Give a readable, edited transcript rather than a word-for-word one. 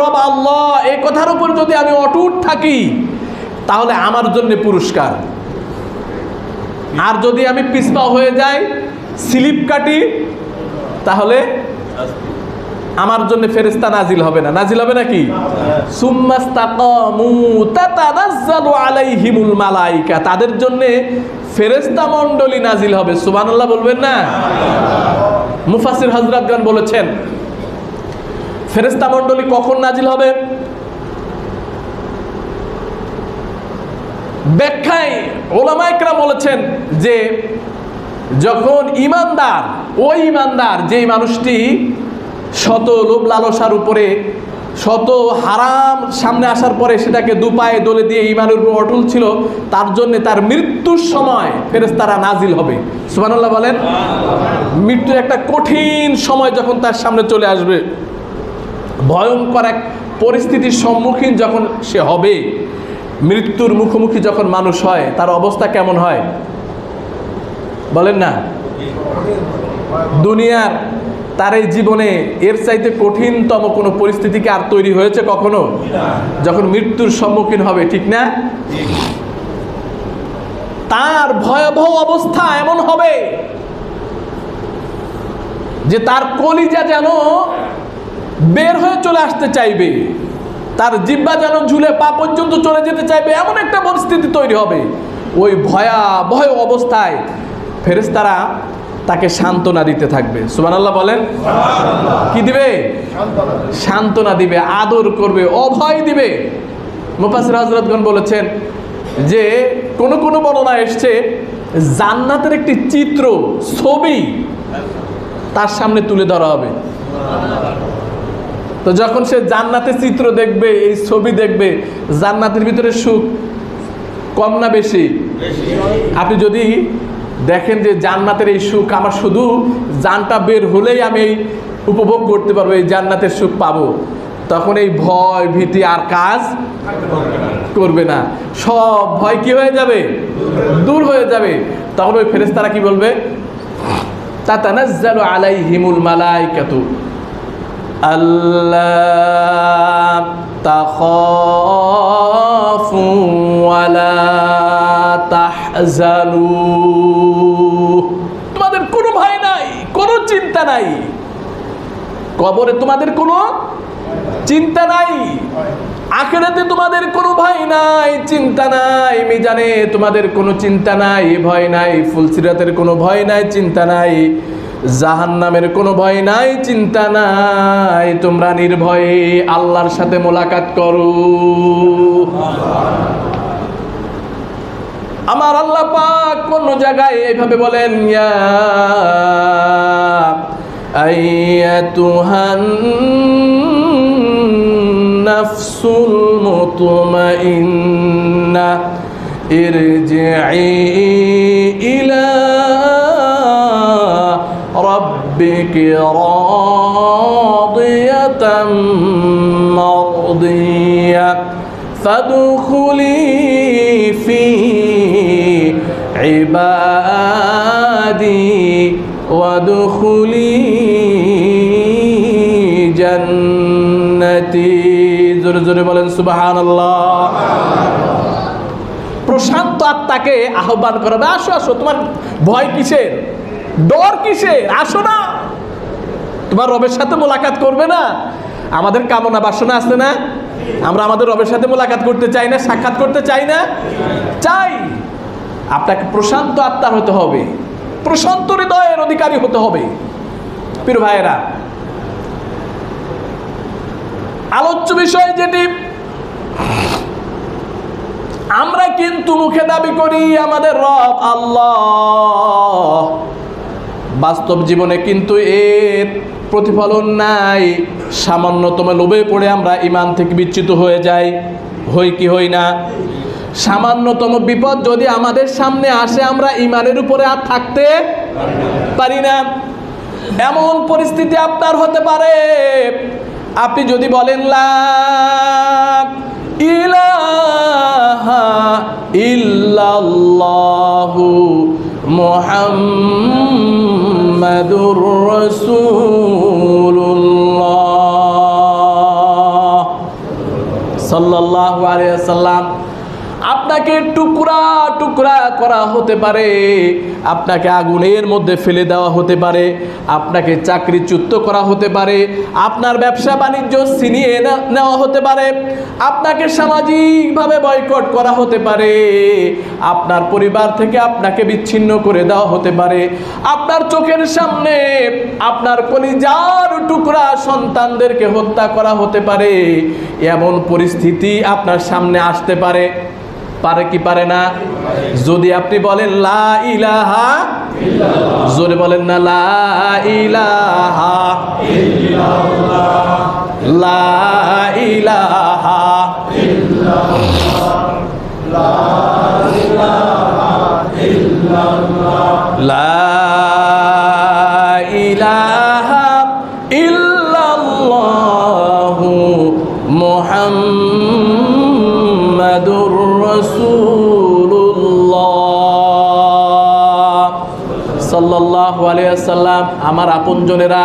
রব আল্লাহ, এই কথার উপর যদি আমি অটুট থাকি তাহলে আমার জন্য পুরস্কার। আর যদি আমি পিছপা হয়ে যাই, স্লিপ কাটি, তাহলে আমার জন্য ফেরেশতা নাজিল হবে না। নাজিল হবে নাকি? সুম্মাস্তাকামু তাতানাজ্জালু আলাইহিমুল মালাইকা, তাদের জন্য ফেরেশতা মণ্ডলী নাজিল হবে। সুবহানাল্লাহ বলবেন না? মুফাসসির হযরতগণ বলেছেন ফেরেশতা মণ্ডলী কখন নাজিল হবে? ব্যাখ্যায় উলামায়ে কেরাম বলেছেন যে যখন ইমানদার, ওই ইমানদার যেই মানুষটি শত লোভ লালসার উপরে, শত হারাম সামনে আসার পরে সেটাকে দুপায়ে দলে দিয়ে ইমানের উপর অটল ছিল, তার জন্য তার মৃত্যুর সময় ফেরেশতারা নাজিল হবে। সুবহানাল্লাহ বলেন। মৃত্যুর একটা কঠিন সময় যখন তার সামনে চলে আসবে, ভয়ঙ্কর এক পরিস্থিতির সম্মুখীন যখন সে হবে, মৃত্যুর মুখোমুখি যখন মানুষ হয়, তার অবস্থা কেমন হয় বলেন না? দুনিয়ার তার এই জীবনে এর চাইতে কঠিনতম কোনো পরিস্থিতি কি আর তৈরি হয়েছে কখনো? যখন মৃত্যুর সম্মুখীন হবে, ঠিক না? তার ভয়াবহ অবস্থা এমন হবে যে তার কলিজা যেন বের হয়ে চলে আসতে চাইবে, তার জিহ্বা যেন ঝুলে পা পর্যন্ত চলে যেতে চাইবে, এমন একটা পরিস্থিতি তৈরি হবে। ওই ভয়াবহ অবস্থায় ফেরেশতারা তাকে সান্ত্বনা দিতে থাকবে। সুবহানাল্লাহ বলেন। কি দিবে? সান্ত্বনা দিবে, আদর করবে, অভয় দিবে। মুফাসসির হযরতগণ বলেছেন যে কোন কোন বর্ণনা এসছে জান্নাতের একটি চিত্র, ছবি তার সামনে তুলে ধরা হবে। তো যখন সে জান্নাতের চিত্র দেখবে, এই ছবি দেখবে, জান্নাতের ভিতরে সুখ কম না বেশি? আপনি যদি দেখেন যে জান্নাতের এই সুখ আমার শুধু জানটা বের হলেই আমি এই উপভোগ করতে পারবো, এই জান্নাতের সুখ পাবো, তখন এই ভয় ভীতি আর কাজ করবে না। সব ভয় কি হয়ে যাবে? দূর হয়ে যাবে। তখন ওই ফেরেশতারা কি বলবে? তাতানাজ্জালু আলাইহিমুল মালাইকাতু আল্লা তাখাফু ওয়ালা তাহজানু, তোমাদের কোনো ভয় নাই, কোনো চিন্তা নাই। কবরে তোমাদের কোনো চিন্তা নাই, আখিরাতে তোমাদের কোনো ভয় নাই, চিন্তা নাই, মিজানে তোমাদের কোনো চিন্তা নাই, ভয় নাই, ফুলসিরাতের কোনো ভয় নাই, চিন্তা নাই, জাহান্নামের কোনো ভয় নাই, চিন্তা নাই। তোমরা নির্ভয়ে আল্লাহর সাথে মোলাকাত করো। আমার আল্লাহ পাক কোন জায়গায় এইভাবে বলেন, ইয়া আইয়াতুহান নাফসুল মুতমাইন্না ইরজিই ইলা রাব্বিকি রাদিয়াতাম মারদিয়া ফাদখুলি ফি ইবাদি ওয়াদখুলি জান্নাতি। জোরে জোরে বলেন সুবহানাল্লাহ। প্রশান্ত আত্মাকে আহ্বান করবে, আসো আসো, তোমার ভয় কিসের, ডর কিসের, আসো না, তোমার রবের সাথে মোলাকাত করবে না? আমাদের কামনা বাসনা আছে না? আমরা আমাদের রবের সাথে মোলাকাত করতে চাই না, সাক্ষাৎ করতে চাই না? চাই। আপনাকে প্রশান্ত আত্মার হতে হবে, প্রশান্ত হৃদয়ের অধিকারী হতে হবে। প্রিয় ভাইয়েরা, আলোচ্য বিষয় যেটি, আমরা কিন্তু মুখে দাবি করি আমাদের রব আল্লাহ, বাস্তব জীবনে কিন্তু এর প্রতিফলন নাই। সামান্যতম লোভে পড়ে আমরা ঈমান থেকে বিচ্যুত হয়ে যাই, হই কি হই না? সামান্যতম বিপদ যদি আমাদের সামনে আসে, আমরা ঈমানের উপরে আর থাকতে পারি না। এমন পরিস্থিতি আপনার হতে পারে, আপনি যদি বলেন লা ইলাহা ইল্লাল্লাহু মুহাম্মাদুর রাসূলুল্লাহ, সাল্লাল্লাহু আলাইহি ওয়াসাল্লাম। আপনাকে টুকরা টুকরা করা হতে পারে, আপনাকে আগুনের মধ্যে ফেলে দেওয়া হতে পারে, আপনাকে চাকরিচ্যুত করা হতে পারে, আপনার ব্যবসা বাণিজ্য ছিনিয়ে নেওয়া হতে পারে, আপনাকে সামাজিকভাবে বয়কট করা হতে পারে, আপনার পরিবার থেকে আপনাকে বিচ্ছিন্ন করে দেওয়া হতে পারে, আপনার চোখের সামনে আপনার কলিজার টুকরা সন্তানদেরকে হত্যা করা হতে পারে। এমন পরিস্থিতি আপনার সামনে আসতে পারে, পারে কি পারে না? যদি আপনি বলেন লা ইলাহা ইল্লাল্লাহ, জোরে বলেন না লা ইলাহা ইল্লাল্লাহ, লা ইলাহা ইল্লাল্লাহ, লা ইলাহা ইল্লাল্লাহ, লা ইলাহা ইল্লাল্লাহ মুহাম্মাদুর রাসূলুল্লাহ সাল্লাল্লাহু আলাইহি ওয়াসাল্লাম। আমার আপনজনেরা,